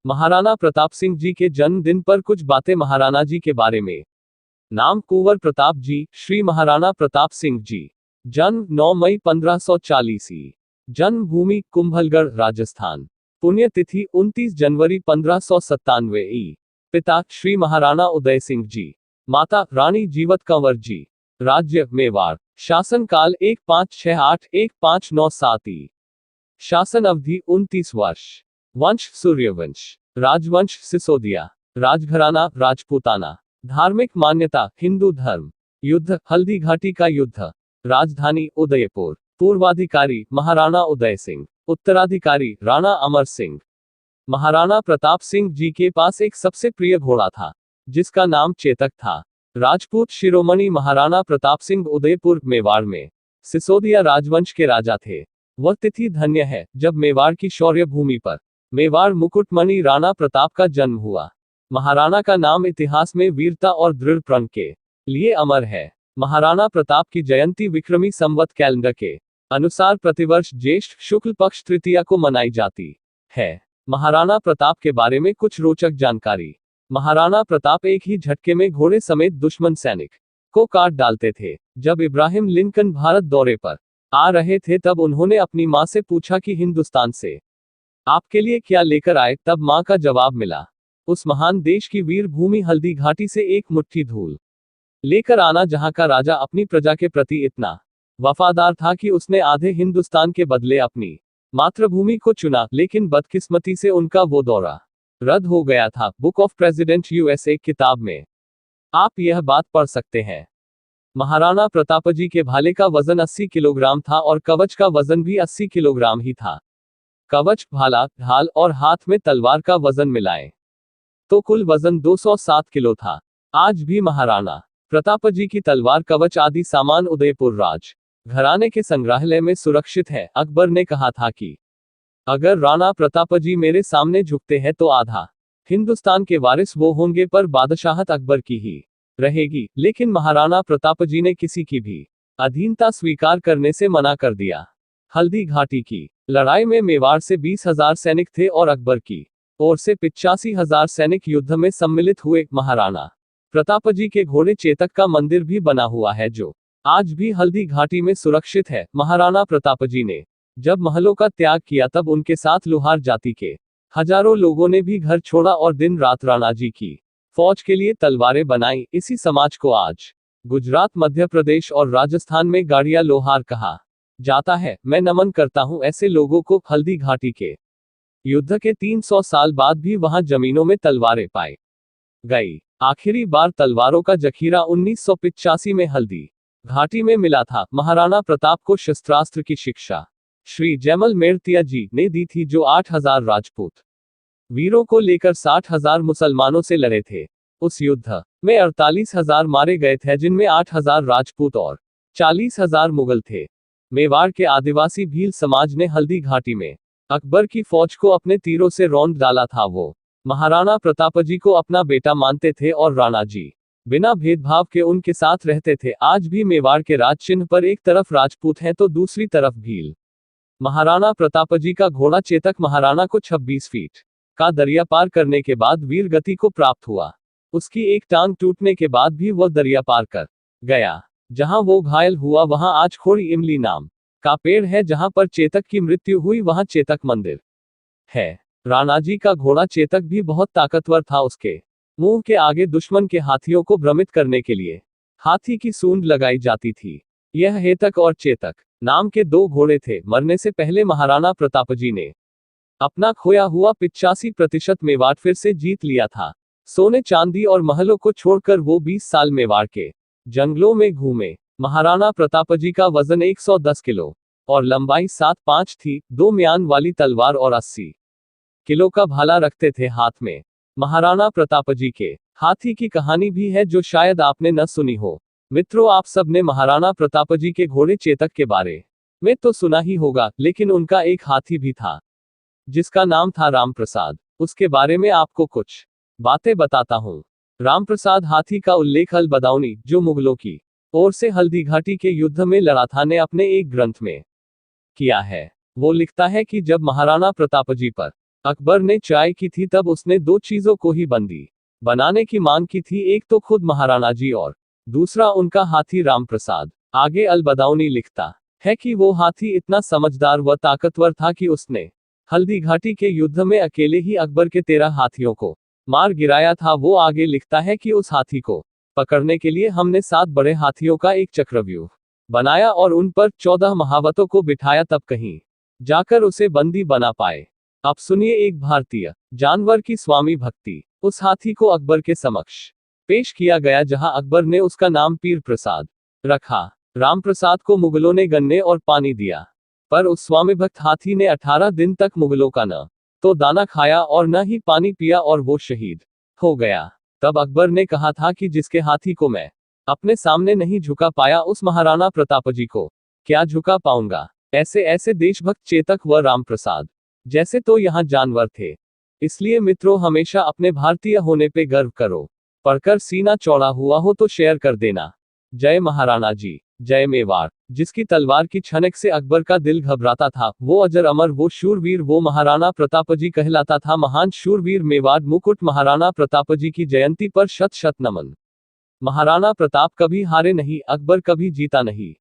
महाराणा प्रताप सिंह जी के जन्मदिन पर कुछ बातें महाराणा जी के बारे में। नाम कुंवर प्रताप जी, श्री महाराणा प्रताप सिंह जी। जन्म 9 मई 1540 ई। जन्मभूमि कुंभलगढ़, राजस्थान। पुण्यतिथि 29 जनवरी 1597 ई। पिता श्री महाराणा उदय सिंह जी। माता रानी जीवत कंवर जी। राज्य मेवाड़। शासन काल 1568-1597 ई। शासन अवधि 29 वर्ष। वंश सूर्यवंश। राजवंश सिसोदिया। राजघराना राजपूताना। धार्मिक मान्यता हिंदू धर्म। युद्ध हल्दी घाटी का युद्ध। राजधानी उदयपुर। पूर्वाधिकारी महाराणा उदय सिंह। उत्तराधिकारी राणा अमर सिंह। महाराणा प्रताप सिंह जी के पास एक सबसे प्रिय घोड़ा था, जिसका नाम चेतक था। राजपूत शिरोमणि महाराणा प्रताप सिंह उदयपुर मेवाड़ में सिसोदिया राजवंश के राजा थे। वह तिथि धन्य है जब मेवाड़ की शौर्य भूमि पर मेवाड़ मुकुटमणि राणा प्रताप का जन्म हुआ। महाराणा का नाम इतिहास में वीरता और दृढ़ प्रण के लिए अमर है। महाराणा प्रताप की जयंती विक्रमी संवत कैलेंडर के अनुसार प्रतिवर्ष ज्येष्ठ शुक्ल पक्ष तृतीया को मनाई जाती है। महाराणा प्रताप के बारे में कुछ रोचक जानकारी। महाराणा प्रताप एक ही झटके में घोड़े समेत दुश्मन सैनिक को काट डालते थे। जब इब्राहिम लिंकन भारत दौरे पर आ रहे थे तब उन्होंने अपनी मां से पूछा कि हिंदुस्तान से आपके लिए क्या लेकर आए। तब मां का जवाब मिला, उस महान देश की वीर भूमि हल्दी घाटी से एक मुट्ठी धूल लेकर आना, जहां का राजा अपनी प्रजा के प्रति इतना वफादार था कि उसने आधे हिंदुस्तान के बदले अपनी मातृभूमि को चुना। लेकिन बदकिस्मती से उनका वो दौरा रद्द हो गया था। बुक ऑफ प्रेसिडेंट यूएसए किताब में आप यह बात पढ़ सकते हैं। महाराणा प्रतापजी के भाले का वजन 80 किलोग्राम था और कवच का वजन भी 80 किलोग्राम ही था। कवच, भाला, ढाल और हाथ में तलवार का वजन मिलाएं तो कुल वजन 207 किलो था। आज भी महाराणा प्रतापजी की तलवार, कवच आदि सामान उदयपुर राज घराने के संग्रहालय में सुरक्षित है। अकबर ने कहा था कि अगर राणा प्रतापजी मेरे सामने झुकते हैं तो आधा हिंदुस्तान के वारिस वो होंगे, पर बादशाहत अकबर की ही रहेगी। लेकिन महाराणा प्रतापजी ने किसी की भी अधीनता स्वीकार करने से मना कर दिया। हल्दी घाटी की लड़ाई में मेवाड़ से 20,000 सैनिक थे और अकबर की ओर से 85,000 सैनिक युद्ध में सम्मिलित हुए। महाराणा प्रतापजी के घोड़े चेतक का मंदिर भी बना हुआ है, जो आज भी हल्दी घाटी में सुरक्षित है। महाराणा प्रतापजी ने जब महलों का त्याग किया तब उनके साथ लुहार जाति के हजारों लोगों ने भी घर छोड़ा और दिन रात राणा जी की फौज के लिए तलवारें बनाई। इसी समाज को आज गुजरात, मध्य प्रदेश और राजस्थान में गाड़िया लोहार कहा जाता है। मैं नमन करता हूं ऐसे लोगों को। हल्दी घाटी के युद्ध के 300 साल बाद भी वहां जमीनों में तलवारें पाई गई। आखिरी बार तलवारों का जखीरा 1985 में हल्दी घाटी में मिला था। महाराणा प्रताप को शस्त्रास्त्र की शिक्षा श्री जैमल मेड़तिया जी ने दी थी, जो 8,000 राजपूत वीरों को लेकर 60,000 मुसलमानों से लड़े थे। उस युद्ध में 48,000 मारे गए थे, जिनमें 8,000 राजपूत और 40,000 मुगल थे। मेवाड़ के आदिवासी भील समाज ने हल्दी घाटी में अकबर की फौज को अपने तीरों से रौंद डाला था। वो महाराणा प्रतापजी को अपना बेटा मानते थे और राणा जी बिना भेदभाव के उनके साथ रहते थे। आज भी मेवाड़ के राज चिन्ह पर एक तरफ राजपूत हैं तो दूसरी तरफ भील। महाराणा प्रतापजी का घोड़ा चेतक महाराणा को 26 फीट का दरिया पार करने के बाद वीर गति को प्राप्त हुआ। उसकी एक टांग टूटने के बाद भी वह दरिया पार कर गया। जहां वो घायल हुआ वहां आज खोड़ी इमली नाम का पेड़ है। जहां पर चेतक की मृत्यु हुई वहां चेतक मंदिर है। राणा जी का घोड़ा चेतक भी बहुत ताकतवर था। उसके मुंह के आगे दुश्मन के हाथियों को भ्रमित करने के लिए हाथी की सूंड लगाई जाती थी। यह हेतक और चेतक नाम के 2 घोड़े थे। मरने से पहले महाराणा प्रतापजी ने अपना खोया हुआ 85% मेवाड़ फिर से जीत लिया था। सोने चांदी और महलों को छोड़कर वो 20 साल मेवाड़ के जंगलों में घूमे। महाराणा प्रतापजी का वजन 110 किलो और लंबाई 7.5 थी। 2 म्यान वाली तलवार और 80 किलो का भाला रखते थे हाथ में। महाराणा प्रतापजी के हाथी की कहानी भी है, जो शायद आपने न सुनी हो। मित्रों, आप सब ने महाराणा प्रतापजी के घोड़े चेतक के बारे में तो सुना ही होगा, लेकिन उनका एक हाथी भी था जिसका नाम था रामप्रसाद। उसके बारे में आपको कुछ बातें बताता हूँ। रामप्रसाद हाथी का उल्लेख अल बदाऊनी, जो मुगलों की ओर से हल्दी घाटी के युद्ध में लड़ा था, ने अपने एक ग्रंथ में किया है। वो लिखता है कि जब महाराणा प्रतापजी पर अकबर ने चाय की थी तब उसने दो चीजों को ही बंदी बनाने की मांग की थी, एक तो खुद महाराणा जी और दूसरा उनका हाथी राम प्रसाद। आगे अलबदाउनी लिखता है कि वो हाथी इतना समझदार व ताकतवर था कि उसने हल्दी घाटी के युद्ध में अकेले ही अकबर के 13 हाथियों को मार गिराया था। वो आगे लिखता है कि उस हाथी को पकड़ने के लिए हमने 7 बड़े हाथियों का एक चक्रव्यूह बनाया और उन पर 14 महावतों को बिठाया, तब कहीं जाकर उसे बंदी बना पाए। अब सुनिए एक भारतीय जानवर की स्वामी भक्ति। उस हाथी को अकबर के समक्ष पेश किया गया, जहां अकबर ने उसका नाम पीर प्रसाद रखा। राम प्रसाद को मुगलों ने गन्ने और पानी दिया, पर उस स्वामी भक्त हाथी ने 18 दिन तक मुगलों का न तो दाना खाया और न ही पानी पिया और वो शहीद हो गया। तब अकबर ने कहा था कि जिसके हाथी को मैं अपने सामने नहीं झुका पाया, उस महाराणा प्रतापजी को क्या झुका पाऊंगा। ऐसे ऐसे देशभक्त चेतक व राम प्रसाद जैसे तो यहाँ जानवर थे। इसलिए मित्रों, हमेशा अपने भारतीय होने पे गर्व करो। पढ़कर सीना चौड़ा हुआ हो तो शेयर कर देना। जय महाराणा जी, जय मेवाड़। जिसकी तलवार की छनक से अकबर का दिल घबराता था, वो अजर अमर, वो शूरवीर, वो महाराणा प्रतापजी कहलाता था। महान शूरवीर मेवाड़ मुकुट महाराणा प्रतापजी की जयंती पर शत शत नमन। महाराणा प्रताप कभी हारे नहीं, अकबर कभी जीता नहीं।